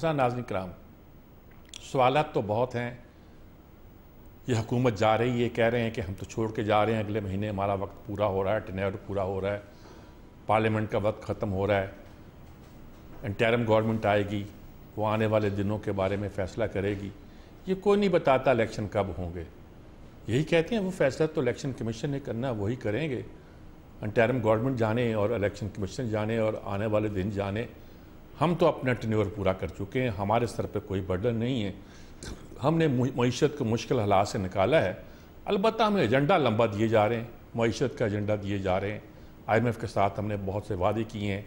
नाज़रीन नाज़रीन कराम, सवालात तो बहुत हैं। ये हुकूमत जा रही है, कह रहे हैं कि हम तो छोड़ के जा रहे हैं, अगले महीने हमारा वक्त पूरा हो रहा है, टेन्योर पूरा हो रहा है, पार्लियामेंट का वक्त ख़त्म हो रहा है, इंटरिम गवर्नमेंट आएगी, वो आने वाले दिनों के बारे में फ़ैसला करेगी। ये कोई नहीं बताता इलेक्शन कब होंगे। यही कहते हैं वो फैसला तो इलेक्शन कमीशन ने करना, वही करेंगे। इंटरिम गवर्नमेंट जाने और इलेक्शन कमीशन जाने और आने वाले दिन जाने। हम तो अपना टेन्योर पूरा कर चुके हैं, हमारे सर पे कोई बर्डन नहीं है। हमने मईशत को मुश्किल हालात से निकाला है। अलबत्ता हमें एजेंडा लंबा दिए जा रहे हैं, मईशत का एजेंडा दिए जा रहे हैं। IMF के साथ हमने बहुत से वादे किए हैं,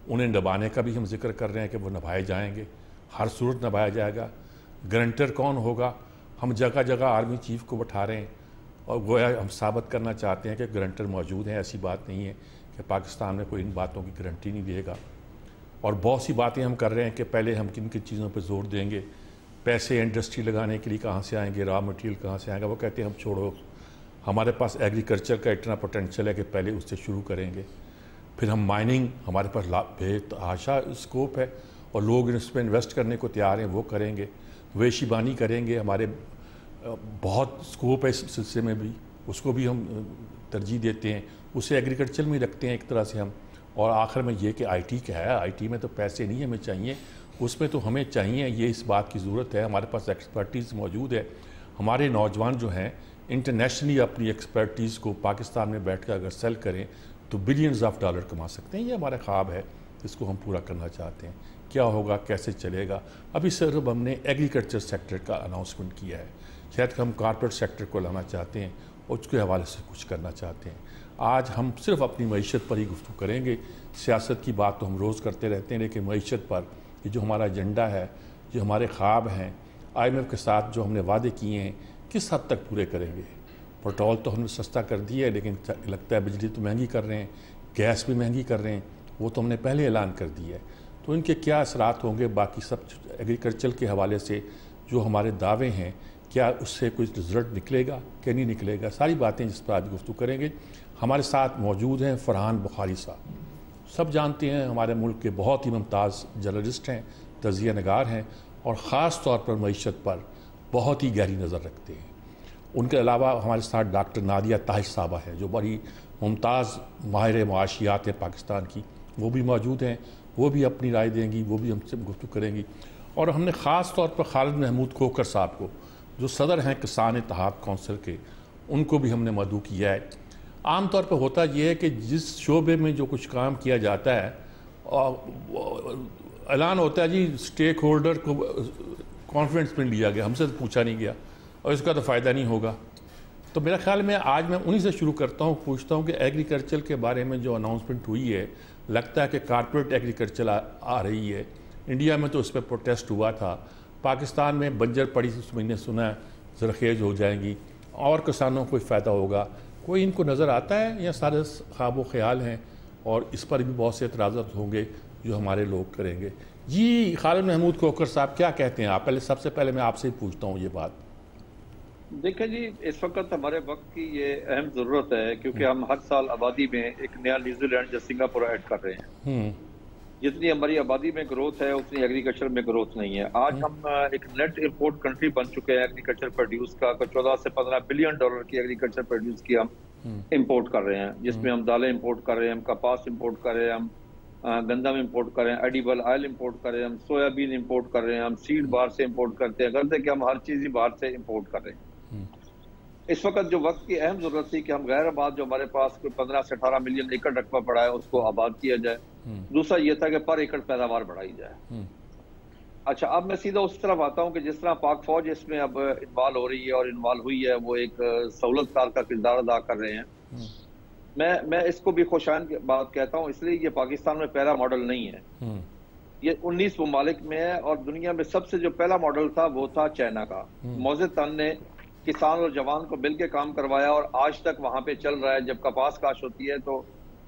उन्हें निभाने का भी हम जिक्र कर रहे हैं कि वो निभाए जाएंगे, हर सूरत निभाया जाएगा। गारंटर कौन होगा, हम जगह जगह आर्मी चीफ को बैठा रहे हैं और गोया हम साबित करना चाहते हैं कि गारंटर मौजूद हैं। ऐसी बात नहीं है कि पाकिस्तान में कोई इन बातों की गारंटी नहीं देगा। और बहुत सी बातें हम कर रहे हैं कि पहले हम किन किन चीज़ों पर जोर देंगे, पैसे इंडस्ट्री लगाने के लिए कहाँ से आएंगे, रॉ मटेरियल कहाँ से आएगा। वो कहते हैं हम छोड़ो, हमारे पास एग्रीकल्चर का इतना पोटेंशियल है कि पहले उससे शुरू करेंगे, फिर हम माइनिंग, हमारे पास बेतहाशा स्कोप है और लोग इसमें इन्वेस्ट करने को तैयार हैं, वो करेंगे। वेशीबानी करेंगे, हमारे बहुत स्कोप है इस सिलसिले में भी, उसको भी हम तरजीह देते हैं, उसे एग्रीकल्चर में रखते हैं एक तरह से हम। और आखिर में ये कि IT क्या है, IT में तो पैसे नहीं हमें चाहिए, उसमें तो हमें चाहिए, ये इस बात की ज़रूरत है, हमारे पास एक्सपर्टीज़ मौजूद है। हमारे नौजवान जो हैं इंटरनेशनली अपनी एक्सपर्टीज़ को पाकिस्तान में बैठ कर अगर सेल करें तो बिलियंस ऑफ डॉलर कमा सकते हैं। ये हमारा ख्वाब है, इसको हम पूरा करना चाहते हैं। क्या होगा, कैसे चलेगा, अभी सिर्फ हमने एग्रीकल्चर सेक्टर का अनाउंसमेंट किया है। शायद हम कॉर्पोरेट सेक्टर को लाना चाहते हैं और उसके हवाले से कुछ करना चाहते हैं। आज हम सिर्फ अपनी मईशत पर ही गुफ्तगू करेंगे। सियासत की बात तो हम रोज़ करते रहते हैं, लेकिन मईशत पर ये जो हमारा एजेंडा है, जो हमारे ख्वाब हैं, IMF के साथ जो हमने वादे किए हैं, किस हद तक पूरे करेंगे। पेट्रोल तो हमने सस्ता कर दिया है, लेकिन लगता है बिजली तो महंगी कर रहे हैं, गैस भी महंगी कर रहे हैं, वो तो हमने पहले ऐलान कर दिया है। तो इनके क्या असरात होंगे, बाकी सब एग्रीकल्चर के हवाले से जो हमारे दावे हैं, क्या उससे कोई रिजल्ट निकलेगा क्या नहीं निकलेगा, सारी बातें जिस पर आज गुफ्तगू करेंगे। हमारे साथ मौजूद हैं फरहान बुखारी साहब, सब जानते हैं हमारे मुल्क के बहुत ही मुमताज़ जर्नलिस्ट हैं, तजिया नगार हैं और ख़ास तौर पर मईशत पर बहुत ही गहरी नज़र रखते हैं। उनके अलावा हमारे साथ डॉक्टर नादिया ताहिर साहबा हैं, जो बड़ी मुमताज़ माहिर मुआशियात हैं पाकिस्तान की, वो भी मौजूद हैं, वो भी अपनी राय देंगी, वो भी हमसे गुफ्तगू करेंगी। और हमने ख़ास तौर पर खालिद महमूद खोखर साहब को, जो सदर हैं किसान इत्तेहाद कौंसिल के, उनको भी हमने मदऊ किया है। आम तौर पर होता यह है कि जिस शोबे में जो कुछ काम किया जाता है ऐलान होता है, जी स्टेक होल्डर को कॉन्फ्रेंस में लिया गया, हमसे तो पूछा नहीं गया और इसका तो फ़ायदा नहीं होगा। तो मेरा ख्याल में आज मैं उन्हीं से शुरू करता हूँ, पूछता हूँ कि एग्रीकल्चर के बारे में जो अनाउंसमेंट हुई है, लगता है कि कॉर्पोरेट एग्रीकल्चर आ रही है। इंडिया में तो उस पर प्रोटेस्ट हुआ था, पाकिस्तान में बंजर पड़ी उस महीने सुना ज़रखेज़ हो जाएंगी और किसानों को फ़ायदा होगा। कोई इनको नज़र आता है या सारे ख्वाब ख्याल हैं? और इस पर भी बहुत से एतराज़ात होंगे जो हमारे लोग करेंगे। जी खालिद महमूद खोखर साहब क्या कहते हैं आप? पहले सबसे पहले मैं आपसे ही पूछता हूँ ये बात। देखिए जी, इस वक्त हमारे वक्त की ये अहम ज़रूरत है, क्योंकि हम हर साल आबादी में एक नया न्यूजीलैंड या सिंगापुर ऐड कर रहे हैं। जितनी हमारी आबादी में ग्रोथ है उतनी एग्रीकल्चर में ग्रोथ नहीं है। आज हम एक नेट इंपोर्ट कंट्री बन चुके हैं एग्रीकल्चर प्रोड्यूस का। 14 से 15 बिलियन डॉलर की एग्रीकल्चर प्रोड्यूस की हम इंपोर्ट कर रहे हैं, जिसमें हम दालें इंपोर्ट कर रहे हैं, हम कपास इंपोर्ट कर रहे हैं, हम गंदम इंपोर्ट कर रहे हैं, एडिबल ऑयल इंपोर्ट कर रहे हैं, हम सोयाबीन इंपोर्ट कर रहे हैं, हम सीड बाहर से इंपोर्ट करते हैं, करते कि हम हर चीज़ ही बाहर से इंपोर्ट कर रहे हैं। इस वक्त जो वक्त की अहम जरूरत थी कि हम गैर आबाद जो हमारे पास कोई 15 से 18 मिलियन एकड़ रकबा पड़ा है उसको आबाद किया जाए। दूसरा ये था कि पर एकड़ पैदावार बढ़ाई जाए। अच्छा, अब मैं सीधा उस तरफ आता हूँ कि जिस तरह पाक फौज इसमें अब इन्वॉल्व हो रही है और इन्वॉल्व हुई है, वो एक सहूलतकार का किरदार अदा कर रहे हैं। मैं इसको भी खुशाइन की बात कहता हूँ, इसलिए ये पाकिस्तान में पहला मॉडल नहीं है। ये 19 ममालिक में है और दुनिया में सबसे जो पहला मॉडल था वो था चाइना का। मोज़ेद तन ने किसान और जवान को मिलकर काम करवाया और आज तक वहां पे चल रहा है। जब कपास काश होती है तो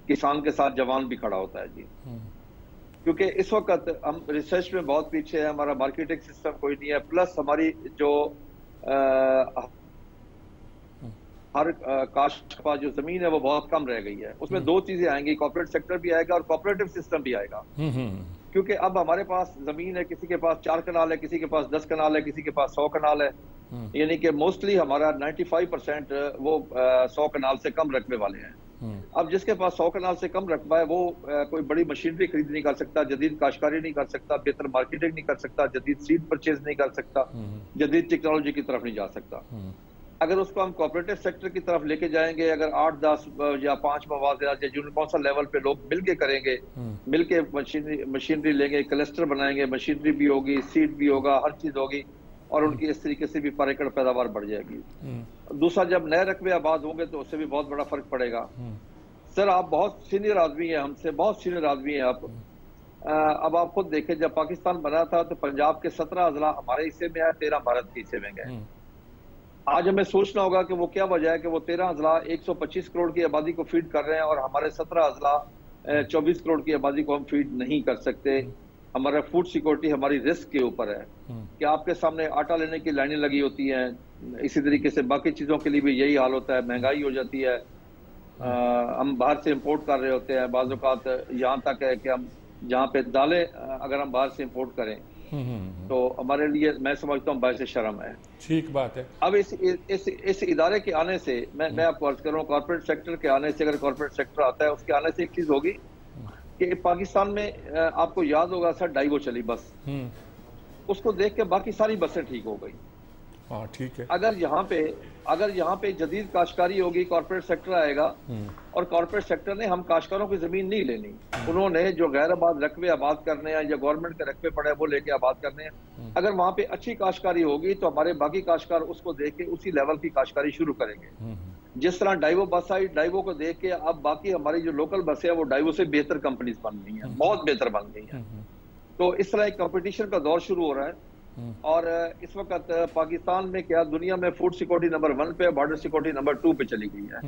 किसान के साथ जवान भी खड़ा होता है जी। क्योंकि इस वक्त हम रिसर्च में बहुत पीछे है, हमारा मार्केटिंग सिस्टम कोई नहीं है, प्लस हमारी जो हर काश्त का जो जमीन है वो बहुत कम रह गई है। उसमें दो चीजें आएंगी, कॉर्पोरेट सेक्टर भी आएगा और कॉर्पोरेटिव सिस्टम भी आएगा। क्योंकि अब हमारे पास जमीन है, किसी के पास 4 कनाल है, किसी के पास 10 कनाल है, किसी के पास 100 कनाल है। यानी कि मोस्टली हमारा 95% वो 100 कनाल से कम रकबे वाले हैं। अब जिसके पास 100 कनाल से कम रकबा है वो कोई बड़ी मशीनरी खरीद नहीं कर सकता, जदीद काश्तकारी नहीं कर सकता, बेहतर मार्केटिंग नहीं कर सकता, जदीद सीड परचेज नहीं कर सकता, जदीद टेक्नोलॉजी की तरफ नहीं जा सकता। अगर उसको हम कोऑपरेटिव सेक्टर की तरफ लेके जाएंगे, अगर 8-10 या 5 मवाज़िनात या जूनियर कौंसल लेवल पे लोग मिलके करेंगे, मिलके मशीनरी लेंगे, क्लस्टर बनाएंगे, मशीनरी भी होगी, सीड भी होगा, हर चीज होगी, और उनकी इस तरीके से भी पर एकड़ पैदावार बढ़ जाएगी। दूसरा, जब नए रकबे आबाद होंगे तो उससे भी बहुत बड़ा फर्क पड़ेगा। सर, आप बहुत सीनियर आदमी हैं, हमसे बहुत सीनियर आदमी हैं आप। अब आप खुद देखें, जब पाकिस्तान बना था तो पंजाब के 17 अजला हमारे हिस्से में आए, 13 भारत के हिस्से में गए। आज हमें सोचना होगा कि वो क्या वजह है कि वो 13 अजला 125 करोड़ की आबादी को फीड कर रहे हैं और हमारे 17 अजला 24 करोड़ की आबादी को हम फीड नहीं कर सकते। हमारा फूड सिक्योरिटी हमारी रिस्क के ऊपर है कि आपके सामने आटा लेने की लाइनें लगी होती हैं, इसी तरीके से बाकी चीज़ों के लिए भी यही हाल होता है, महंगाई हो जाती है। हम बाहर से इंपोर्ट कर रहे होते हैं, बाज़ औक़ात यहाँ तक है कि हम जहाँ पे दालें अगर हम बाहर से इंपोर्ट करें तो हमारे लिए, मैं समझता हूँ, बायसे शर्म है। ठीक बात है। अब इस इदारे के आने से मैं आपको अर्ज कर रहा हूँ, कॉर्पोरेट सेक्टर के आने से, अगर कॉर्पोरेट सेक्टर आता है उसके आने से एक चीज होगी कि पाकिस्तान में आपको याद होगा सर, डाइवो चली बस, उसको देख के बाकी सारी बसें ठीक हो गई। हाँ, ठीक है। अगर यहाँ पे जदीद काश्तकारी होगी, कॉर्पोरेट सेक्टर आएगा, और कॉर्पोरेट सेक्टर ने हम काश्तकारों की जमीन नहीं लेनी, उन्होंने जो गैर आबाद रकबे आबाद करने हैं या गवर्नमेंट के रकबे पड़े वो लेके आबाद करने हैं। अगर वहां पे अच्छी काश्तकारी होगी तो हमारे बाकी काश्तकार उसको देख के उसी लेवल की काश्तकारी शुरू करेंगे। जिस तरह डाइवो बस आई, डाइवो को देख के अब बाकी हमारी जो लोकल बसें हैं वो डाइवो से बेहतर कंपनीज बन गई हैं, बहुत बेहतर बन गई हैं। तो इस तरह एक कंपटीशन का दौर शुरू हो रहा है। और इस वक्त पाकिस्तान में क्या, दुनिया में फूड सिक्योरिटी नंबर 1 पे, बॉर्डर सिक्योरिटी नंबर 2 पे चली गई है।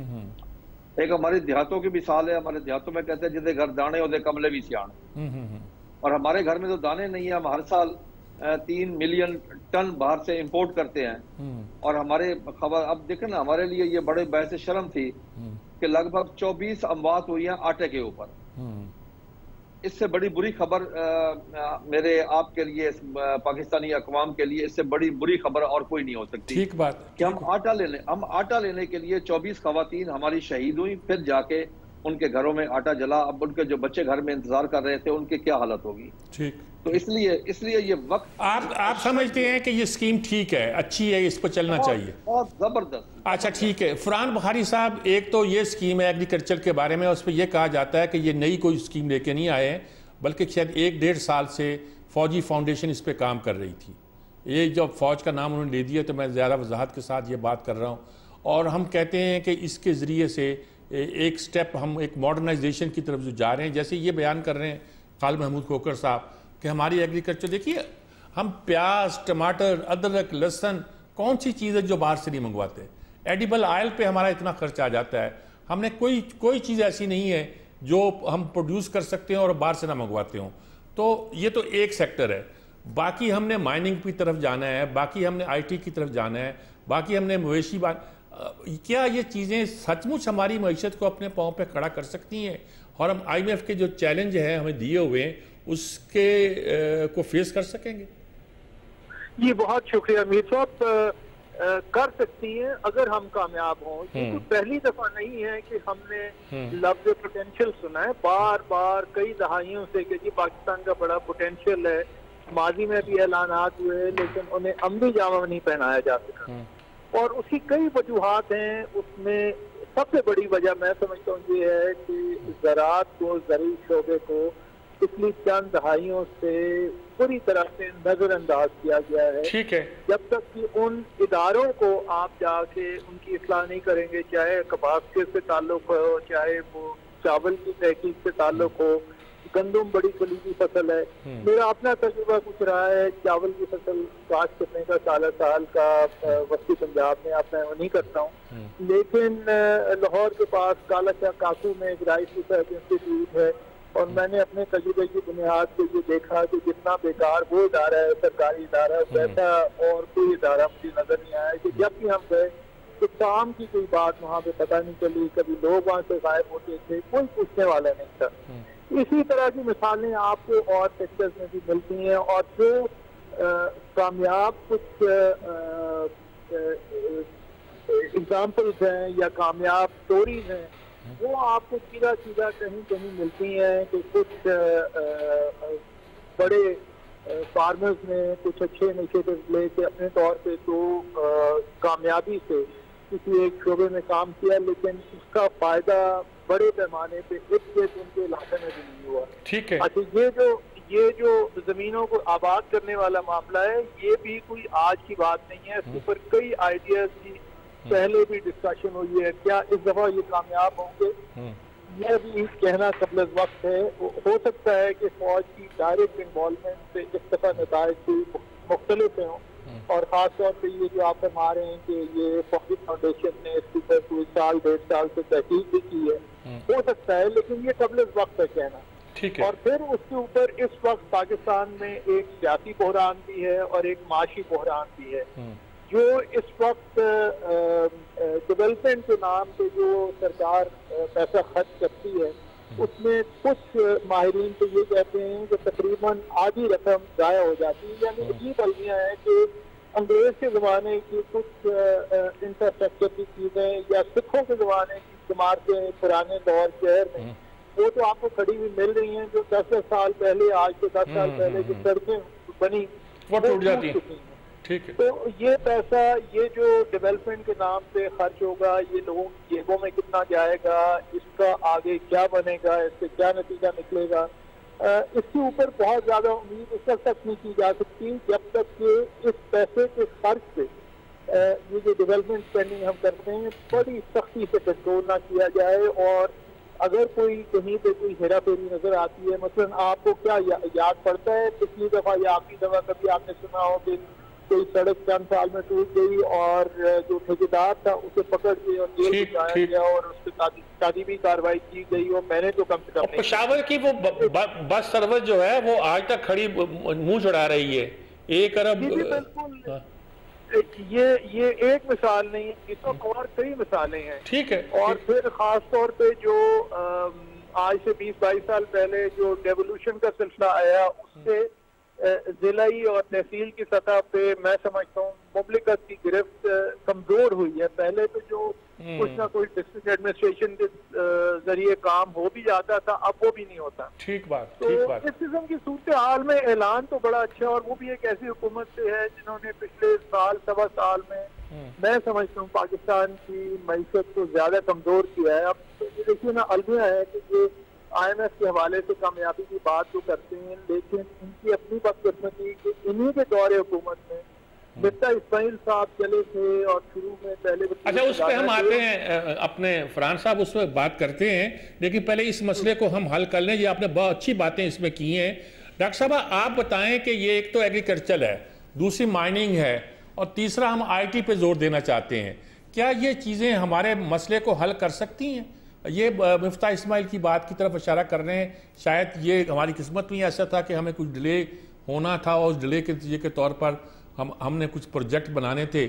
एक हमारे देहातों की मिसाल है, हमारे देहातों में कहते हैं जिसे घर दाने होते कमले भी सियाने, और हमारे घर में तो दाने नहीं है। हम हर साल 3 मिलियन टन बाहर से इंपोर्ट करते हैं, और हमारे खबर, अब देखें ना, हमारे लिए ये बड़े बहस शर्म थी कि लगभग 24 अमवात हुई हैं आटे के ऊपर। इससे बड़ी बुरी खबर मेरे आपके लिए, पाकिस्तानी अकवाम के लिए, इससे बड़ी बुरी खबर और कोई नहीं हो सकती। ठीक बात कि हम आटा लेने के लिए 24 खवातीन हमारी शहीद हुई, फिर जाके उनके घरों में आटा जला। अब उनके जो बच्चे घर में इंतजार कर रहे थे उनकी क्या हालत होगी। ठीक। तो इसलिए ये वक्त, आप समझते हैं कि ये स्कीम ठीक है, अच्छी है, इस पर चलना चाहिए? बहुत जबरदस्त। अच्छा, ठीक है। फरहान बुखारी साहब, एक तो ये स्कीम है एग्रीकल्चर के बारे में, उस पर यह कहा जाता है कि ये नई कोई स्कीम लेके नहीं आए हैं, बल्कि शायद 1-1.5 साल से फौजी फाउंडेशन इस पर काम कर रही थी। ये जब फौज का नाम उन्होंने ले दिया तो मैं ज़्यादा वजाहत के साथ ये बात कर रहा हूँ। और हम कहते हैं कि इसके ज़रिए से एक स्टेप हम एक मॉडर्नाइजेशन की तरफ जो जा रहे हैं, जैसे ये बयान कर रहे हैं खालिद महमूद खोखर साहब कि हमारी एग्रीकल्चर, देखिए हम प्याज, टमाटर, अदरक, लहसुन, कौन सी चीज़ है जो बाहर से नहीं मंगवाते। एडिबल ऑयल पे हमारा इतना खर्चा आ जाता है, हमने कोई चीज़ ऐसी नहीं है जो हम प्रोड्यूस कर सकते हैं और बाहर से ना मंगवाते हों। तो ये तो एक सेक्टर है। बाकी हमने माइनिंग की तरफ जाना है, बाकी हमने IT की तरफ जाना है, बाकी हमने मवेशी क्या ये चीज़ें सचमुच हमारी मईशत को अपने पाँव पे खड़ा कर सकती हैं, और हम IMF के जो चैलेंज हैं हमें दिए हुए हैं उसके को फेस कर सकेंगे? ये बहुत शुक्रिया मीर साहब। कर सकती हैं अगर हम कामयाब हों। ये तो पहली दफा नहीं है कि हमने लफ्ज़ पोटेंशियल सुना है, बार बार कई दहाइयों से कि जी पाकिस्तान का बड़ा पोटेंशियल है। माजी में भी ऐलानात हुए लेकिन उन्हें अमली जामा नहीं पहनाया जा सका, और उसकी कई वजूहात हैं। उसमें सबसे बड़ी वजह मैं समझता हूँ ये है कि ज़राअत को, ज़रूरी शोबे को पिछली चंद दहाइयों से पूरी तरह से नजरअंदाज किया गया है। ठीक है। जब तक कि उन इदारों को आप जाके उनकी इस्लाह नहीं करेंगे, चाहे कपास से ताल्लुक हो, चाहे वो चावल की तहकीक से ताल्लुक हो, गंदम बड़ी कलीदी फसल है। मेरा अपना तजुर्बा कुछ रहा है, चावल की फसल काश्त करने का साल का वस्ती पंजाब में, आप मैं वो नहीं करता हूँ, लेकिन लाहौर के पास काला शाह काकू में एक राइस रिसर्च इंस्टीट्यूट है, और मैंने अपने तजुर्बे की बुनियाद पे ये देखा कि जितना बेकार वो इदारा है, सरकारी इदारा, वैसा और कोई इदारा मुझे नजर नहीं आया। कि जब भी हम गए तो काम की कोई बात वहाँ पे पता नहीं चली, कभी लोग वहाँ से गायब होते थे, कोई पूछने वाला नहीं था। इसी तरह की मिसालें आपको और सेक्टर्स में भी मिलती हैं, और जो कामयाब कुछ एग्जाम्पल्स हैं या कामयाब स्टोरीज हैं, वो आपको सीधा सीधा कहीं कहीं मिलती हैं कि कुछ बड़े फार्मर्स ने कुछ अच्छे इनिशिएटिव लेके अपने तौर पे तो कामयाबी से किसी एक शोबे में काम किया, लेकिन उसका फायदा बड़े पैमाने पे उनके इलाके में भी नहीं हुआ। ठीक है। अच्छा, ये जो जमीनों को आबाद करने वाला मामला है, ये भी कोई आज की बात नहीं है। इसके ऊपर कई आइडियाज की पहले भी डिस्कशन हुई है। क्या इस दफा ये कामयाब होंगे, यह भी कहना कबल वक्त है। हो सकता है कि फौज की डायरेक्ट इन्वॉल्वमेंट से इस दफा नताइज भी मुख्तलिफ हों, और खास तौर पर ये जो आप फरमा रहे हैं कि ये फौजी फाउंडेशन ने इसके ऊपर कोई साल 1.5 साल से तहकीक भी की है, हो सकता है, लेकिन ये कबल वक्त है कहना। ठीक है। और फिर उसके ऊपर इस वक्त पाकिस्तान में एक सियासी बहरान भी है और एक माशी बहरान भी है, जो इस वक्त डेवलपमेंट के नाम पे जो सरकार पैसा खर्च करती है, उसमें कुछ माहिरीन तो ये कहते हैं कि तकरीबन आधी रकम जाया हो जाती है। यानी अजीब अलमिया है कि अंग्रेज के ज़माने की कुछ इंफ्रास्ट्रक्चर की चीज़ें या सिखों के ज़माने की इमारतें पुराने दौर शहर में, वो तो आपको खड़ी हुई मिल रही हैं, जो 10 साल पहले, आज से 10 साल पहले जो सड़कें बनी वो टूट जाती हैं। ठीक है। तो ये पैसा, ये जो डेवलपमेंट के नाम पे खर्च होगा, ये लोगों की जेबों में कितना जाएगा, इसका आगे क्या बनेगा, इससे क्या नतीजा निकलेगा, इसके ऊपर बहुत ज्यादा उम्मीद उस वक्त तक नहीं की जा सकती जब तक कि इस पैसे के खर्च पे ये जो डेवलपमेंट स्पेंडिंग हम करते हैं बड़ी सख्ती से कंट्रोल ना किया जाए। और अगर कोई कहीं पे कोई हेरा फेरी नजर आती है, मसलन आपको क्या याद पड़ता है पिछली दफा या आखिरी दफा कभी आपने सुना हो कि कोई सड़क चंद साल में टूट गई और जो ठेकेदार था उसे पकड़ के और जेल में जाया गया और उस पर तादीबी कार्रवाई की गई, और मैंने तो कम से कम पेशावर की वो बस सर्विस जो है वो आज तक खड़ी मुंह चढ़ा रही है। 1 अरब। बिल्कुल, ये एक मिसाल नहीं है, इसमें और कई मिसालें हैं। ठीक है। और फिर खास तौर पे जो आज से 20-22 साल पहले जो डेवोल्यूशन का सिलसिला आया, उससे जिलाई और तहसील की सतह पे मैं समझता हूँ मुमलिकत की गिरफ्त कमजोर हुई है। पहले तो जो कुछ ना कुछ डिस्ट्रिक्ट एडमिनिस्ट्रेशन के जरिए काम हो भी जाता था, अब वो भी नहीं होता। ठीक बात। तो इस किस्म की सूरत हाल में ऐलान तो बड़ा अच्छा, और वो भी एक ऐसी हुकूमत से है जिन्होंने पिछले साल 1.25 साल में मैं समझता हूँ पाकिस्तान की मईशत को ज्यादा कमजोर किया है। अब ये देखिए ना, अलमिया है कि ये IMF के हवाले से कामयाबी की बात तो करते हैं, लेकिन इनकी अपनी बदकिस्मती कि इन्हीं के दौरे हुकूमत में मिर्जा इस्माइल साहब चले थे और शुरू में पहले। अच्छा, उस पर हम आते हैं, अपने फरहान साहब उस पर बात करते हैं, लेकिन पहले इस मसले को हम हल कर लें। ये आपने बहुत अच्छी बातें इसमें की हैं। डॉक्टर साहब, आप बताएं कि ये एक तो एग्रीकल्चर है, दूसरी माइनिंग है, और तीसरा हम IT पे जोर देना चाहते हैं। क्या ये चीज़ें हमारे मसले को हल कर सकती हैं? ये मिफ्ता इस्माइल की बात की तरफ इशारा कर रहे हैं, शायद ये हमारी किस्मत में ऐसा था कि हमें कुछ डिले होना था, और उस डिले के नतीजे के तौर पर हमने कुछ प्रोजेक्ट बनाने थे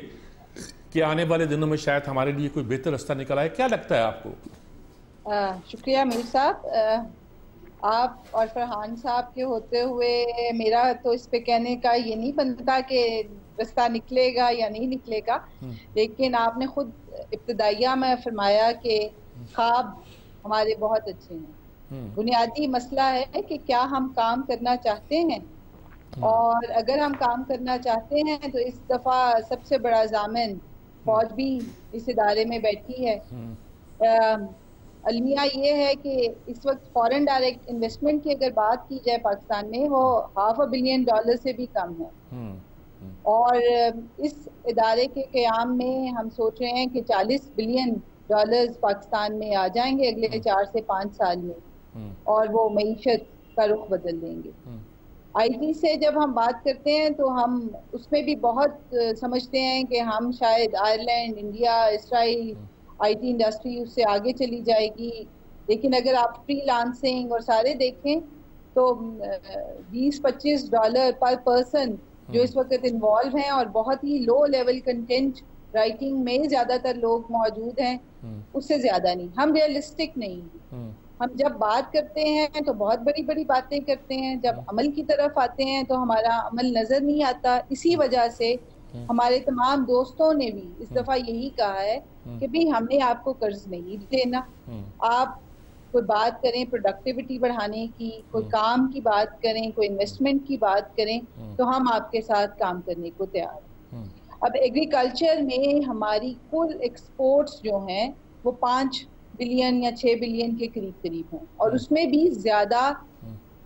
कि आने वाले दिनों में शायद हमारे लिए कोई बेहतर रास्ता निकल आए। क्या लगता है आपको? शुक्रिया मीर साहब। आप और फरहान साहब के होते हुए मेरा तो इस पे कहने का ये नहीं बनता कि रास्ता निकलेगा या नहीं निकलेगा, लेकिन आपने खुद इब्तिदाइया में फरमाया कि ख्वाब हमारे बहुत अच्छे हैं। बुनियादी मसला है कि क्या हम काम करना चाहते हैं, और अगर हम काम करना चाहते हैं तो इस दफा सबसे बड़ा जामिन फौज भी इस इदारे में बैठी है। अलमिया ये है कि इस वक्त फॉरेन डायरेक्ट इन्वेस्टमेंट की अगर बात की जाए पाकिस्तान में, वो $500 बिलियन से भी कम है, और इस इदारे के क़याम में हम सोच रहे हैं कि $40 बिलियन पाकिस्तान में आ जाएंगे अगले 4 से 5 साल में, और वो मईशत का रुख बदल देंगे। IT से जब हम बात करते हैं तो हम उसमें भी बहुत समझते हैं कि हम शायद Ireland, India, Israel IT industry उससे आगे चली जाएगी, लेकिन अगर आप फ्रीलांसिंग और सारे देखें तो $20-25 पर पर्सन जो इस वक्त इन्वॉल्व हैं, और बहुत ही लो लेवल कंटेंट राइटिंग में ज्यादातर लोग मौजूद हैं, उससे ज्यादा नहीं। हम रियलिस्टिक नहीं हैं, हम जब बात करते हैं तो बहुत बड़ी बड़ी बातें करते हैं, जब अमल की तरफ आते हैं तो हमारा अमल नजर नहीं आता। इसी वजह से हमारे तमाम दोस्तों ने भी इस दफा यही कहा है कि भाई हमने आपको कर्ज नहीं देना, आप कोई बात करें प्रोडक्टिविटी बढ़ाने की, कोई काम की बात करें, कोई इन्वेस्टमेंट की बात करें, तो हम आपके साथ काम करने को तैयार हैं। अब एग्रीकल्चर में हमारी कुल एक्सपोर्ट्स जो हैं वो 5 बिलियन या 6 बिलियन के करीब हैं, और उसमें भी ज्यादा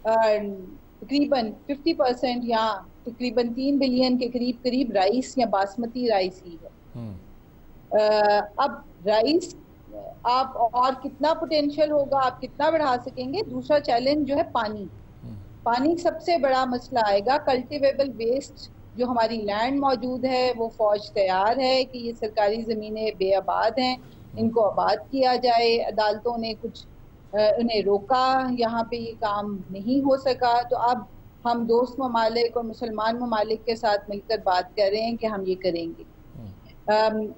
तकरीबन 50% या तकरीबन 3 बिलियन के करीब राइस या बासमती राइस ही है। अब राइस आप और कितना पोटेंशियल होगा, आप कितना बढ़ा सकेंगे। दूसरा चैलेंज जो है पानी सबसे बड़ा मसला आएगा। कल्टिवेबल वेस्ट जो हमारी लैंड मौजूद है, वो फौज तैयार है कि ये सरकारी ज़मीनें बेआबाद हैं, इनको आबाद किया जाए। अदालतों ने कुछ उन्हें रोका, यहाँ पे ये काम नहीं हो सका, तो अब हम दोस्त ममालिक और मुसलमान ममालिक के साथ मिलकर बात कर रहे हैं कि हम ये करेंगे।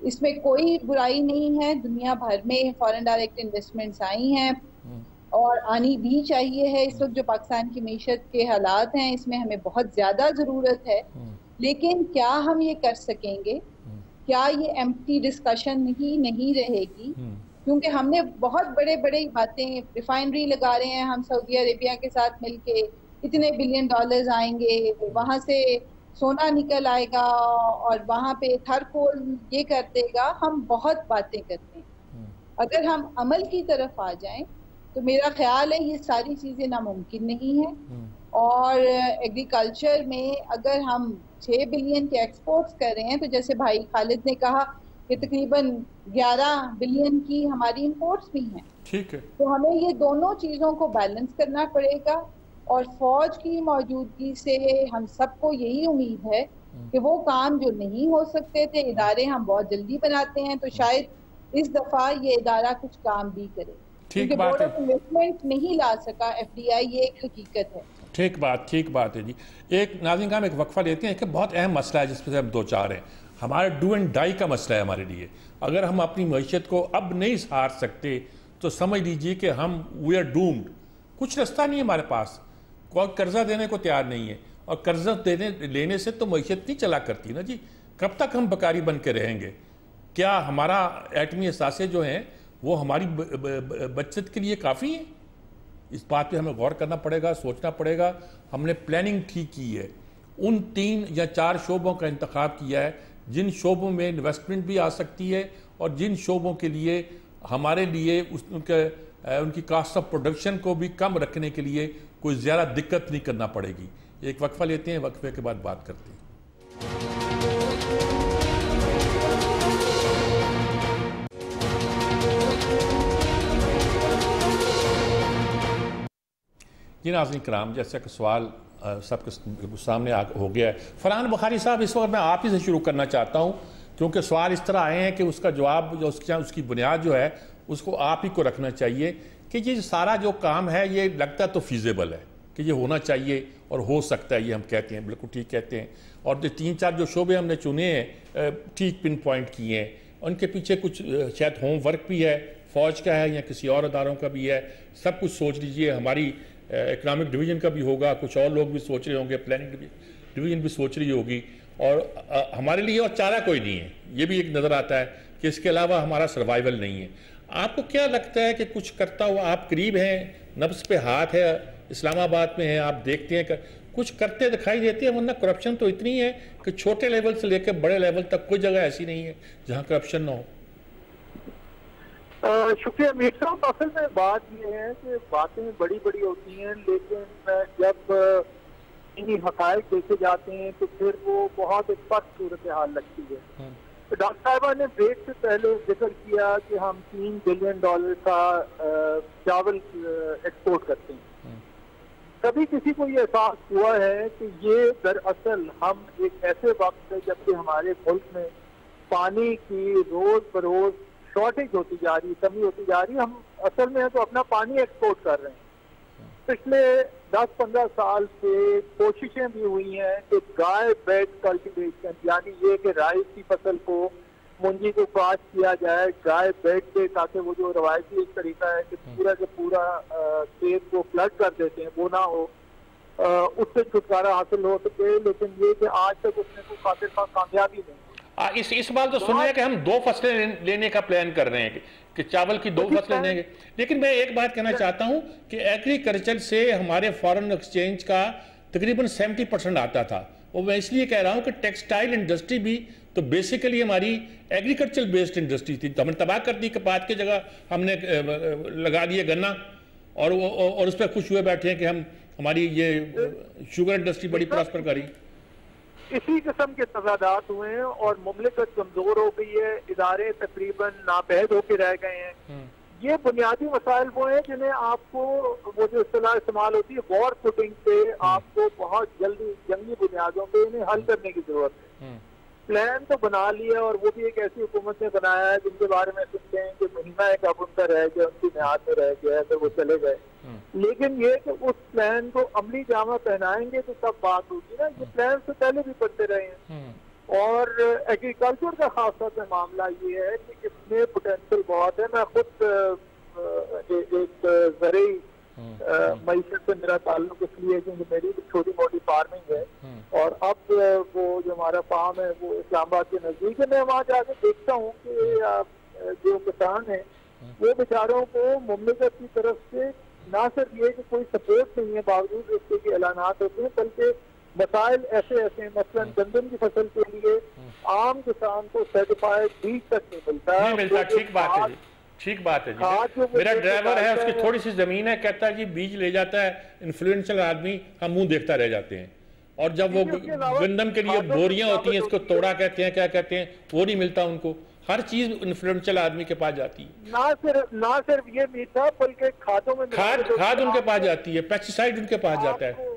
इसमें कोई बुराई नहीं है, दुनिया भर में फॉरेन डायरेक्ट इन्वेस्टमेंट्स आई हैं और आनी भी चाहिए है। इस वक्त जो पाकिस्तान की मीशत के हालात हैं, इसमें हमें बहुत ज़्यादा ज़रूरत है, लेकिन क्या हम ये कर सकेंगे? क्या ये एम्प्टी डिस्कशन ही नहीं रहेगी? क्योंकि हमने बहुत बड़े बड़े बातें, रिफाइनरी लगा रहे हैं हम सऊदी अरेबिया के साथ मिलके, इतने बिलियन डॉलर्स आएंगे, वहाँ से सोना निकल आएगा और वहाँ पे थरकोल ये कर देगा। हम बहुत बातें करते हैं, अगर हम अमल की तरफ आ जाएं तो मेरा ख्याल है ये सारी चीज़ें नामुमकिन नहीं है। और एग्रीकल्चर में अगर हम 6 बिलियन के एक्सपोर्ट्स कर रहे हैं, तो जैसे भाई खालिद ने कहा कि तकरीबन 11 बिलियन की हमारी इंपोर्ट्स भी हैं। ठीक है, तो हमें ये दोनों चीज़ों को बैलेंस करना पड़ेगा। और फौज की मौजूदगी से हम सबको यही उम्मीद है कि वो काम जो नहीं हो सकते थे, इदारे हम बहुत जल्दी बनाते हैं, तो शायद इस दफा ये इदारा कुछ काम भी करे। ठीक बात है, इन्वेस्टमेंट नहीं ला सका FDI, ये एक हकीकत है। ठीक बात है जी। एक नाज़रीन का हम एक वक्फा लेते हैं कि बहुत अहम मसला है जिस पर हम दो चार हैं। हमारा डू एंड डाई का मसला है हमारे लिए। अगर हम अपनी मईशत को अब नहीं हार सकते तो समझ लीजिए कि हम वी आर डूम्ड। कुछ रास्ता नहीं है हमारे पास, कोई कर्जा देने को तैयार नहीं है, और कर्जा लेने से तो मईशत नहीं चला करती ना जी। कब तक हम बकारी बन के रहेंगे? क्या हमारा एटमी असासे जो हैं वो हमारी बचत के लिए काफ़ी है? इस बात पे हमें गौर करना पड़ेगा, सोचना पड़ेगा। हमने प्लानिंग ठीक की है, उन 3 या 4 शोबों का इंतखाब किया है जिन शोबों में इन्वेस्टमेंट भी आ सकती है और जिन शोबों के लिए हमारे लिए उनकी कास्ट ऑफ प्रोडक्शन को भी कम रखने के लिए कोई ज़्यादा दिक्कत नहीं करना पड़ेगी। एक वक्फा लेते हैं, वक्फे के बाद बात करते हैं। जी नाज़रीन कराम, जैसा कि सवाल सबके सामने हो गया है, फरहान बुखारी साहब, इस वक्त मैं आप ही से शुरू करना चाहता हूँ, क्योंकि सवाल इस तरह आए हैं कि उसका जवाब जो उसकी बुनियाद जो है उसको आप ही को रखना चाहिए कि ये सारा जो काम है ये लगता तो फीजेबल है कि ये होना चाहिए और हो सकता है, ये हम कहते हैं, बिल्कुल ठीक कहते हैं। और जो 3-4 जो शोबे हमने चुने हैं, ठीक पिन पॉइंट किए हैं, उनके पीछे कुछ शायद होमवर्क भी है, फौज का है या किसी और अदारों का भी है। सब कुछ सोच लीजिए, हमारी इकनॉमिक डिवीज़न का भी होगा, कुछ और लोग भी सोच रहे होंगे, प्लानिंग डिवीज़न भी सोच रही होगी, और हमारे लिए और चारा कोई नहीं है। ये भी एक नज़र आता है कि इसके अलावा हमारा सर्वाइवल नहीं है। आपको क्या लगता है कि कुछ करता हुआ, आप करीब हैं, नब्ज़ पे हाथ है, इस्लामाबाद में हैं, आप देखते हैं कुछ करते दिखाई देते हैं, वरना करप्शन तो इतनी है कि छोटे लेवल से लेकर बड़े लेवल तक कोई जगह ऐसी नहीं है जहाँ करप्शन ना हो। शुक्रिया मीर साहब। असल में बात यह है कि बातें बड़ी बड़ी होती हैं, लेकिन जब इन्हीं हक़ाइक़ देखे जाते हैं तो फिर वो बहुत स्पष्ट सूरत हाल लगती है। तो डॉक्टर साहिबा ने ब्रेक से पहले जिक्र किया कि हम $3 बिलियन का चावल एक्सपोर्ट करते हैं। कभी किसी को ये एहसास हुआ है कि ये दरअसल हम एक ऐसे वक्त है जबकि हमारे मुल्क में पानी की रोज बरोज शॉर्टेज होती जा रही, कमी होती जा रही, हम असल में तो अपना पानी एक्सपोर्ट कर रहे हैं। पिछले 10-15 साल से कोशिशें भी हुई हैं कि गाय बेड कल्टीवेशन, यानी ये कि राइस की फसल को मुंजी को काश किया जाए, गाय बैठ के, ताकि वो जो रवायती एक तरीका है कि पूरा के पूरा खेत को फ्लड कर देते हैं वो ना हो, उससे छुटकारा हासिल हो सके। लेकिन ये कि आज तक उसमें कोई खातिर कामयाबी नहीं। इस बार तो सुन रहे हैं कि हम 2 फसलें लेने का प्लान कर रहे हैं कि चावल की 2 फसलें लेंगे। लेकिन मैं एक बात कहना चाहता हूं कि एग्रीकल्चर से हमारे फॉरेन एक्सचेंज का तकरीबन 70% आता था, और मैं इसलिए कह रहा हूं कि टेक्सटाइल इंडस्ट्री भी तो बेसिकली हमारी एग्रीकल्चर बेस्ड इंडस्ट्री थी। तो हमने तबाह कर दी, कपास की जगह हमने लगा दिया गन्ना, और उस पर खुश हुए बैठे हैं कि हमारी ये शुगर इंडस्ट्री बड़ी प्रॉस्पर करी। इसी किस्म के तजादात हुए हैं और मुमलिकत कमजोर हो गई है, इदारे तकरीबन नापैद होकर रह गए हैं। ये बुनियादी मसाइल वो हैं जिन्हें आपको, वो जो इस्तेलाह इस्तेमाल होती है वॉर फुटिंग पे, आपको बहुत जल्दी जंगी बुनियादों पे इन्हें हल करने की जरूरत है। प्लान तो बना लिया, और वो भी एक ऐसी हुकूमत ने बनाया है जिनके बारे में सुनते हैं कि महीना एक अब उनका रह गया, उनकी मियाद में रह गया, तो वो चले गए। लेकिन ये कि उस प्लान को अमली जामा पहनाएंगे तो तब बात होगी ना। ये प्लान से पहले भी बनते रहे हैं। और एग्रीकल्चर का खास तौर पर मामला ये है कि इसमें पोटेंशियल बहुत है। मैं खुद एक ज़रूरी मईशत से मेरा ताल्लुक इसलिए क्योंकि मेरी छोटी मोटी फार्मिंग है, और अब वो जो हमारा फार्म है वो इस्लामाबाद के नजदीक है। मैं वहाँ जाकर देखता हूँ कि जो किसान है वो बेचारों को मुमलिकत की तरफ से ना सिर्फ ये कि कोई सपोर्ट नहीं है बावजूद इसके कि ऐलानात होते हैं, बल्कि मसाइल ऐसे ऐसे, मसलन गंदम की फसल के लिए आम किसान को सर्टिफाइड बीज तक नहीं मिलता। ठीक बात है जी, ठीक बात है जी। मेरा ड्राइवर है, उसकी थोड़ी सी जमीन है, कहता है कि बीज ले जाता है इन्फ्लुएंशियल आदमी, हम मुंह देखता रह जाते हैं। और जब वो गंदम के लिए बोरियां होती हैं, इसको तोड़ा कहते हैं, क्या कहते हैं, वो नहीं मिलता उनको। हर चीज इन्फ्लुएंशियल आदमी के पास जाती है। ना सिर्फ ये मीठा, बल्कि खादों में खाद उनके पास जाती है, पेस्टिसाइड उनके पास जाता है।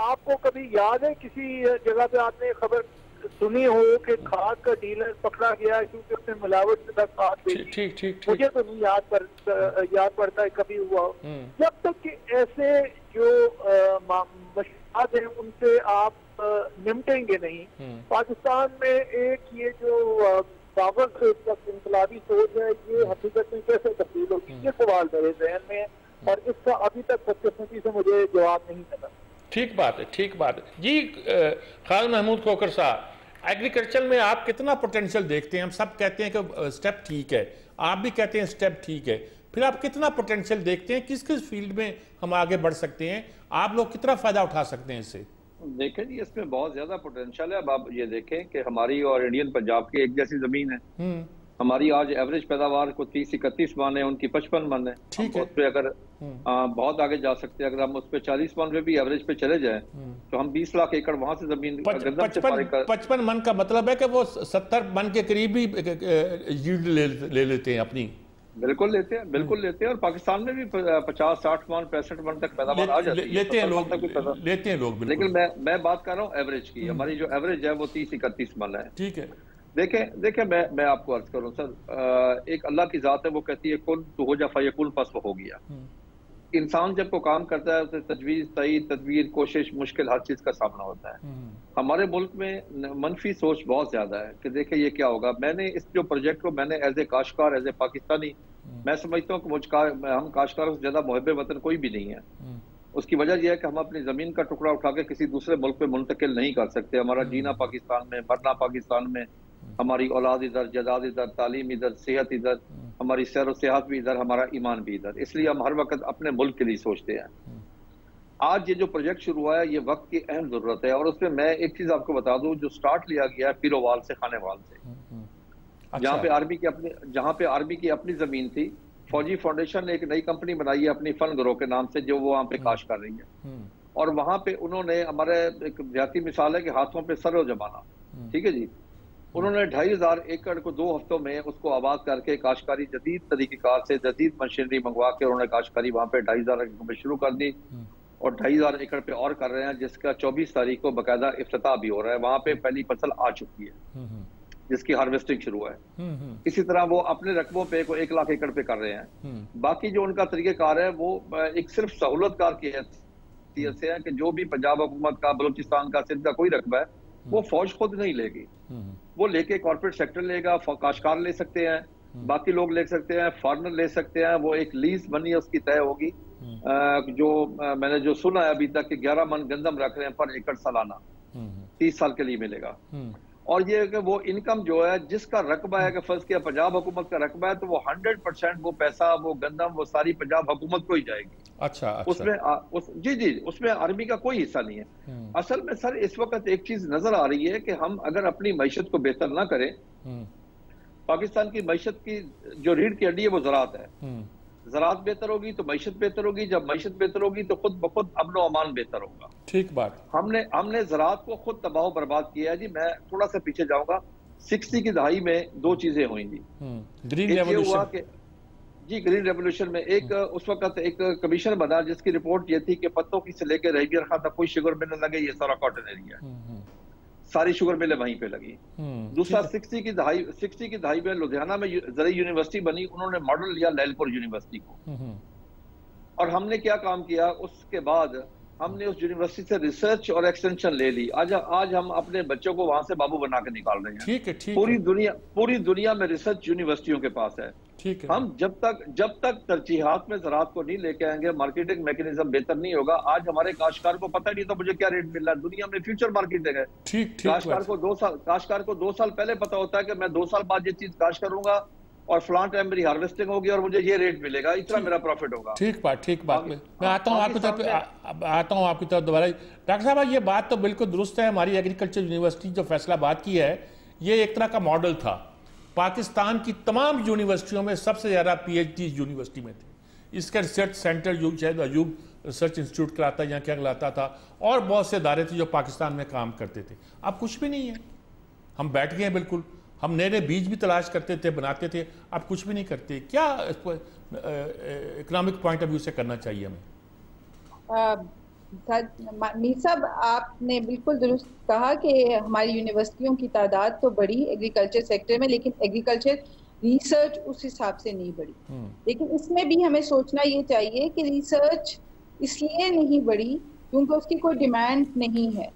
आपको कभी याद है किसी जगह पे आपने खबर सुनी हो कि खाद का डीलर पकड़ा गया क्योंकि उसने मिलावट से खाद बेची? ठीक। मुझे तो नहीं याद पड़ता है कभी हुआ। जब तक कि ऐसे जो मसलात हैं उनसे आप निपटेंगे नहीं। पाकिस्तान में एक ये जो पावर से इनकलाबी सोच है, ये हकीकत में कैसे तब्दील होगी, ये सवाल मेरे जहन में है, और इसका अभी तक बदकिस्मती से मुझे जवाब नहीं मिला। ठीक बात है, ठीक बात है जी। खालिद महमूद खोखर साहब, एग्रीकल्चर में आप कितना पोटेंशियल देखते हैं? हम सब कहते हैं कि स्टेप ठीक है, आप भी कहते हैं स्टेप ठीक है, फिर आप कितना पोटेंशियल देखते हैं? किस किस फील्ड में हम आगे बढ़ सकते हैं? आप लोग कितना फायदा उठा सकते हैं इससे? देखें जी, इसमें बहुत ज्यादा पोटेंशियल है। अब आप ये देखें कि हमारी और इंडियन पंजाब की एक जैसी जमीन है। हमारी आज एवरेज पैदावार को 30-31 मन है, उनकी 55 मन है। ठीक है, उस पर अगर बहुत आगे जा सकते हैं। अगर हम उस पर 40 मन पे भी एवरेज पे चले जाएं तो हम 20 लाख एकड़ वहां से जमीन 55 मन का मतलब है कि वो 70 मन के करीब ही यील्ड ले लेते हैं अपनी। बिल्कुल लेते हैं, और पाकिस्तान में भी 50-60 मन 65 मन तक पैदावार आ जाती है, लेते हैं लोग। लेकिन मैं बात कर रहा हूँ एवरेज की। हमारी जो एवरेज है वो 30-31 मन है। ठीक है। देखें मैं आपको अर्ज करूं सर, एक अल्लाह की जात है, वो कहती है कुन तो हो जा फयकुन, बस वो हो गया। इंसान जब को काम करता है उसे तजवीज, तईद, तदबीर, कोशिश, मुश्किल हर चीज का सामना होता है। हमारे मुल्क में मनफी सोच बहुत ज्यादा है कि देखे ये क्या होगा। मैंने इस जो प्रोजेक्ट को मैंने एज ए काश्तकार, एज ए पाकिस्तानी, मैं समझता हूँ कि हम काश्तकारों से ज्यादा मुहब्बे वतन कोई भी नहीं है। उसकी वजह यह है कि हम अपनी जमीन का टुकड़ा उठा के किसी दूसरे मुल्क में मुंतकिल नहीं कर सकते। हमारा जीना पाकिस्तान में, मरना पाकिस्तान में, हमारी औलाद इधर, जदाद इधर, तालीम इधर, सेहत इधर, हमारी सैर व सेहत भी इधर, हमारा ईमान भी इधर। इसलिए हम हर वक्त अपने मुल्क के लिए सोचते हैं। आज ये जो प्रोजेक्ट शुरू हुआ है ये वक्त की अहम जरूरत है, और उसमें मैं एक चीज आपको बता दूं, जो स्टार्ट लिया गया है पीरोवाल से, खानेवाल से, जहाँ पे आर्मी की अपनी जमीन थी। फौजी फाउंडेशन ने एक नई कंपनी बनाई है अपनी फन ग्रो के नाम से, जो वो वहाँ पे काश कर रही है। और वहाँ पे उन्होंने, हमारे एक जाती मिसाल है कि हाथों पे सरो जमाना, ठीक है जी, उन्होंने 2500 एकड़ को 2 हफ्तों में उसको आबाद करके काश्तकारी जदीद तरीक़ेकार से, जदीद मशीनरी मंगवा के उन्होंने काश्तकारी वहाँ पे 2500 एकड़ में शुरू कर दी, और 2500 एकड़ पे और कर रहे हैं, जिसका 24 तारीख को बाकायदा इफ्तिताह भी हो रहा है। वहाँ पे पहली फसल आ चुकी है जिसकी हार्वेस्टिंग शुरू है। इसी तरह वो अपने रकबों पे को 1 लाख एकड़ पे कर रहे हैं। बाकी जो उनका तरीक़ेकार है वो एक सिर्फ सहूलतकार की हैसियत से है कि जो भी पंजाब हुकूमत का, बलूचिस्तान का, सिंध का कोई रकबा है वो फौज खुद नहीं लेगी, वो लेके कॉर्पोरेट सेक्टर लेगा, काश्तकार ले सकते हैं, बाकी लोग ले सकते हैं, फॉरनर ले सकते हैं, वो एक लीज मनी उसकी तय होगी। जो मैंने जो सुना है अभी तक कि 11 मन गंदम रख रहे हैं पर एकड़ सालाना 30 साल के लिए मिलेगा। और ये कि वो इनकम जो है जिसका रकबा है कि फर्ज किया पंजाब हुकूमत का रकबा है तो वो 100% वो पैसा वो गंदम वो सारी पंजाब हुकूमत को ही जाएगी। अच्छा। उसमें जी उसमें आर्मी का कोई हिस्सा नहीं है। असल में सर इस वक्त एक चीज नजर आ रही है कि हम अगर अपनी मईशत को बेहतर ना करें, पाकिस्तान की मईशत की जो रीढ़ की हड्डी है वो ज़राअत है। ज़राअत बेहतर होगी तो मईशत बेहतर होगी, जब मईशत बेहतर होगी तो खुद ब खुद अमन व अमान बेहतर होगा। ठीक बात। हमने ज़राअत को खुद तबाह बर्बाद किया है जी। मैं थोड़ा सा पीछे जाऊंगा, 60 की दहाई में दो चीजें हुई जी। ग्रीन रेवोल्यूशन जी, ग्रीन रेवोल्यूशन में एक उस वक्त एक कमीशन बना जिसकी रिपोर्ट ये थी कि पत्तों की से लेकर रेबियर खां तक कोई शुगर मिल लगे, ये सारा कॉटन एरिया सारी शुगर मिलें वहीं पे लगी। दूसरा 60 की दहाई में लुधियाना में जरी यूनिवर्सिटी बनी, उन्होंने मॉडल लिया लैलपुर यूनिवर्सिटी को। और हमने क्या काम किया, उसके बाद हमने उस यूनिवर्सिटी से रिसर्च और एक्सटेंशन ले ली। आज हम अपने बच्चों को वहां से बाबू बना के निकाल रहे हैं। ठीक है। पूरी दुनिया में रिसर्च यूनिवर्सिटियों के पास है। ठीक है। हम जब तक तरजीहात में ज़राअत को नहीं लेके आएंगे, मार्केटिंग मैकेनिज्म बेहतर नहीं होगा। आज हमारे काश्तकार को पता नहीं था मुझे क्या रेट मिल रहा है, दुनिया में फ्यूचर मार्केटिंग है। काश्तकार को 2 साल पहले पता होता है कि मैं 2 साल बाद ये चीज काश्त करूंगा और फ्लां टाइम मेरी हार्वेस्टिंग होगी और मुझे ये रेट मिलेगा, इतना मेरा प्रॉफिट होगा। ठीक बात। मैं आता हूँ आपकी तरफ दोबारा। डॉक्टर साहब, ये बात तो बिल्कुल दुरुस्त है। हमारी एग्रीकल्चर यूनिवर्सिटी जो फैसलाबाद की है, ये एक तरह का मॉडल था। पाकिस्तान की तमाम यूनिवर्सिटियों में सबसे ज़्यादा PhD यूनिवर्सिटी में थे। इसका रिसर्च सेंटर शायद अयूब रिसर्च इंस्टीट्यूट कराता या क्या कहलाता था, और बहुत से इदारे थे जो पाकिस्तान में काम करते थे। अब कुछ भी नहीं है, हम बैठ गए हैं बिल्कुल। हम नए बीज भी तलाश करते थे, बनाते थे, अब कुछ भी नहीं करते। क्या इसको इकोनॉमिक पॉइंट ऑफ व्यू से करना चाहिए हमें? मीर साहब, आपने बिल्कुल दुरुस्त कहा कि हमारी यूनिवर्सिटियों की तादाद तो बढ़ी एग्रीकल्चर सेक्टर में, लेकिन एग्रीकल्चर रिसर्च उस हिसाब से नहीं बढ़ी। लेकिन इसमें भी हमें सोचना ये चाहिए कि रिसर्च इसलिए नहीं बढ़ी क्योंकि उसकी कोई डिमांड नहीं है।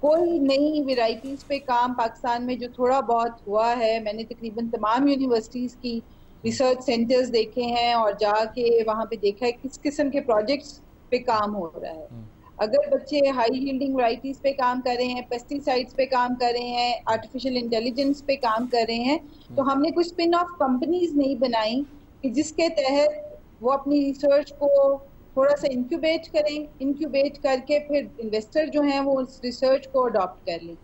कोई नई वेराइटीज पे काम पाकिस्तान में जो थोड़ा बहुत हुआ है, मैंने तकरीबन तमाम यूनिवर्सिटीज की रिसर्च सेंटर्स देखे हैं और जाके वहाँ पे देखा है किस किस्म के प्रोजेक्ट्स पे काम हो रहा है। अगर बच्चे हाई यील्डिंग वैरायटीज पे काम कर रहे हैं, पेस्टिसाइड्स पे काम कर रहे हैं, आर्टिफिशियल इंटेलिजेंस पे काम कर रहे हैं, तो हमने कुछ स्पिन ऑफ कंपनीज नहीं बनाई कि जिसके तहत वो अपनी रिसर्च को थोड़ा सा इंक्यूबेट करें, इंक्यूबेट करके फिर इन्वेस्टर जो हैं वो उस रिसर्च को अडॉप्ट कर लें।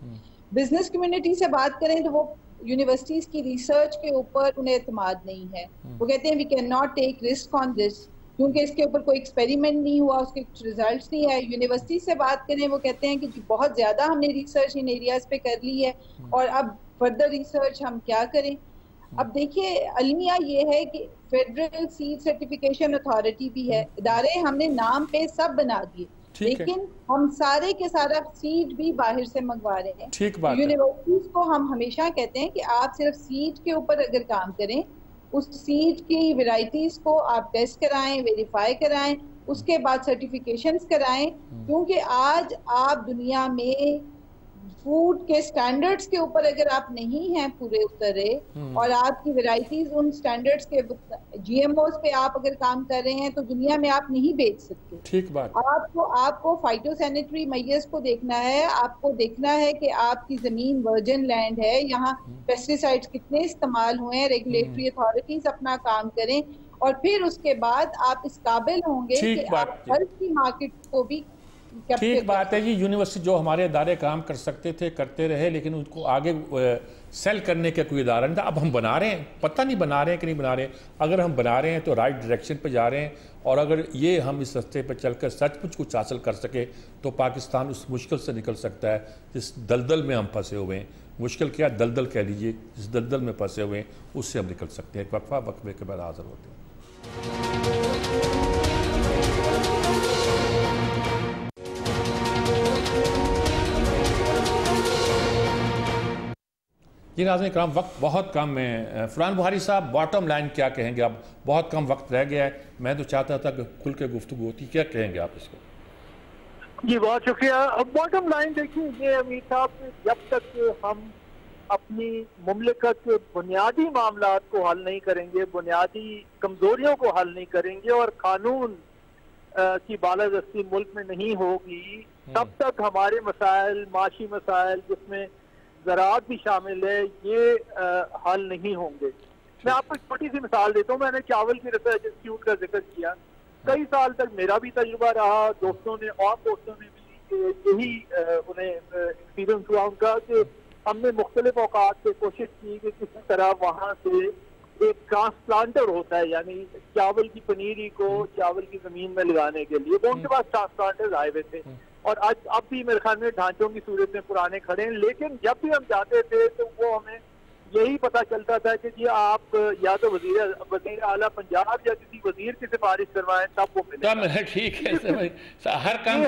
बिजनेस कम्युनिटी से बात करें तो वो यूनिवर्सिटीज की रिसर्च के ऊपर उन्हें एतमाद नहीं है। वो कहते हैं we can not take risk on this, क्योंकि इसके ऊपर कोई एक्सपेरिमेंट नहीं हुआ, उसके कुछ रिजल्ट्स नहीं है। यूनिवर्सिटी से बात करें, वो कहते हैं कि बहुत ज्यादा हमने रिसर्च इन एरियाज पे कर ली है और अब फर्दर रिसर्च हम क्या करें। अब देखिए, अलमिया ये है कि फेडरल सीड सर्टिफिकेशन अथॉरिटी भी है, इदारे हमने नाम पे सब बना दिए, लेकिन हम सारे के सारा सीड भी बाहर से मंगवा रहे हैं। यूनिवर्सिटीज को हम हमेशा कहते हैं कि आप सिर्फ सीड के ऊपर अगर काम करें, उस सीड की वेराइटीज को आप टेस्ट कराएं, वेरीफाई कराएं, उसके बाद सर्टिफिकेशंस कराएं, क्योंकि आज आप दुनिया में फूड के स्टैंडर्ड्स के ऊपर अगर आप नहीं हैं पूरे उतरे और आपकी वेराइटीज उन स्टैंडर्ड्स के GMOs पे आप अगर काम कर रहे हैं तो दुनिया में आप नहीं बेच सकते। ठीक बात। आपको फाइटोसैनिटरी मेजर्स को देखना है, आपको देखना है कि आपकी जमीन वर्जिन लैंड है, यहाँ पेस्टिसाइड्स कितने इस्तेमाल हुए हैं, रेगुलेटरी अथॉरिटीज अपना काम करें और फिर उसके बाद आप इस काबिल होंगे कि आप हर की मार्केट को भी। ठीक बात है जी। यूनिवर्सिटी जो हमारे इदारे काम कर सकते थे करते रहे, लेकिन उनको आगे सेल करने का कोई इदारा नहीं था। अब हम बना रहे हैं, पता नहीं बना रहे हैं कि नहीं बना रहे हैं। अगर हम बना रहे हैं तो राइट डायरेक्शन पे जा रहे हैं, और अगर ये हम इस रास्ते पे चलकर सचमुच कुछ हासिल कर सके तो पाकिस्तान उस मुश्किल से निकल सकता है जिस दलदल में हम फंसे हुए हैं। मुश्किल क्या, दलदल कह लीजिए, जिस दलदल में फंसे हुए हैं उससे हम निकल सकते हैं। वक्फे के बाद हाजिर होते हैं। जी नाज़रीन इकराम, वक्त बहुत कम है। फरहान बुहारी साहब, बॉटम लाइन क्या कहेंगे? अब बहुत कम वक्त रह गया है, मैं तो चाहता था कि खुल के गुफ्तगू होती, क्या कहेंगे आप इसको? जी बहुत शुक्रिया। अब बॉटम लाइन देखिए, ये अमीर साहब, जब तक हम अपनी मुमलिकत के बुनियादी मामलात को हल नहीं करेंगे, बुनियादी कमजोरियों को हल नहीं करेंगे और कानून की बालादस्ती मुल्क में नहीं होगी, तब तक हमारे मसाइल, माशी मसाइल जिसमें ज़राअत भी शामिल है, ये हल नहीं होंगे। मैं आपको एक छोटी सी मिसाल देता हूँ। मैंने चावल की रिसर्च इंस्टीट्यूट का जिक्र किया। कई साल तक मेरा भी तजुर्बा रहा, दोस्तों ने और दोस्तों ने भी यही उन्हें एक्सपीरियंस हुआ उनका कि हमने मुख्तलिफ औकात से कोशिश की कि किसी तरह वहाँ से एक ट्रांसप्लांटर होता है, यानी चावल की पनीरी को चावल की जमीन में लगाने के लिए, वो उनके पास ट्रांसप्लांटर्स आए हुए थे और आज अब भी मेरे ख्याल में ढांचों की सूरत में पुराने खड़े हैं। लेकिन जब भी हम जाते थे तो वो हमें यही पता चलता था कि जी आप या तो वजीर आला पंजाब या किसी वजीर की सिफारिश करवाएं तब वो मिलेगा। ठीक है, हर काम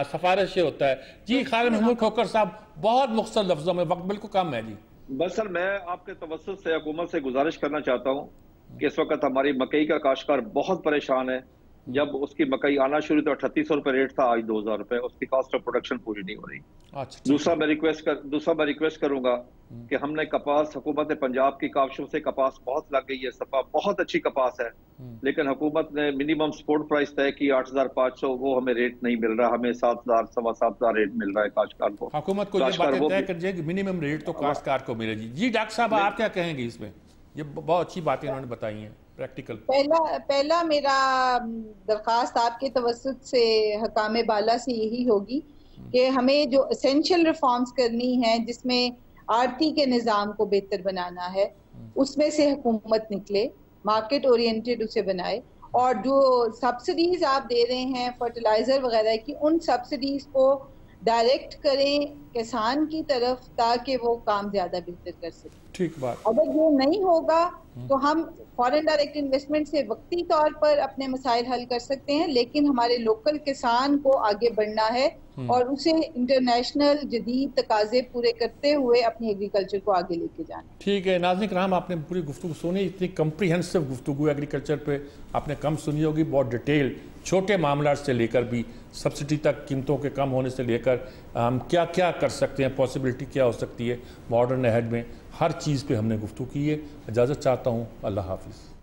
सिफारिश से होता है। जी खालिद महमूद खोखर साहब, बहुत मुख्तसर लफ्जों में, वक्त बिल्कुल कम है जी। बस सर, मैं आपके तवज्जुह से हुकूमत से गुजारिश करना चाहता हूँ कि इस वक्त हमारी मकई का काश्तकार बहुत परेशान है। जब उसकी मकई आना शुरू तो 3800 रुपये रेट था, आज 2000 रुपये, उसकी कॉस्ट ऑफ प्रोडक्शन पूरी नहीं हो रही। अच्छा, दूसरा मैं रिक्वेस्ट करूंगा कि हमने कपास, हुकूमत पंजाब की काविशों से कपास बहुत लग गई है, सपा बहुत अच्छी कपास है, लेकिन हुकूमत ने मिनिमम सपोर्ट प्राइस तय की 8500, वो हमें रेट नहीं मिल रहा। हमें 7000 सवा 7000 रेट मिल रहा है काश्तकार को। हुकूमत को ये बात तय कर जाए कि मिनिमम रेट तो काश्तकार को मिले। जी डॉक्टर साहब, आप क्या कहेंगे इसमें? ये बहुत अच्छी बातें इन्होंने बताई हैं प्रैक्टिकल। पहला मेरा दरख्वास्त आपके तवज्जुह से हकाम बाला से यही होगी कि हमें जो एसेंशियल रिफॉर्म्स करनी है, जिसमें आरती के निज़ाम को बेहतर बनाना है, उसमें से हुकूमत निकले, मार्केट ओरिएंटेड उसे बनाए, और जो सब्सिडीज आप दे रहे हैं फर्टिलाइजर वगैरह की, उन सब्सिडीज को डायरेक्ट करें किसान की तरफ ताकि वो काम ज्यादा बेहतर कर सके। ठीक बात। अगर ये नहीं होगा तो हम फॉरेन डायरेक्ट इन्वेस्टमेंट से वक्ती तौर पर अपने मसाइल हल कर सकते हैं, लेकिन हमारे लोकल किसान को आगे बढ़ना है और उसे इंटरनेशनल जदीद तकाजे पूरे करते हुए अपनी एग्रीकल्चर को आगे लेके जाना। ठीक है नाज़रीन कराम, आपने पूरी गुफ्तगू सुनी, इतनी कम्प्रीहेंसिव गुफ्तगू एग्रीकल्चर पे आपने कम सुनी होगी, बहुत डिटेल, छोटे मामला से लेकर भी सब्सिडी तक, कीमतों के कम होने से लेकर हम क्या क्या कर सकते हैं, पॉसिबिलिटी क्या हो सकती है मॉडर्न अहेड में, हर चीज़ पे हमने गुफ्तगू की है। इजाज़त चाहता हूँ, अल्लाह हाफिज़।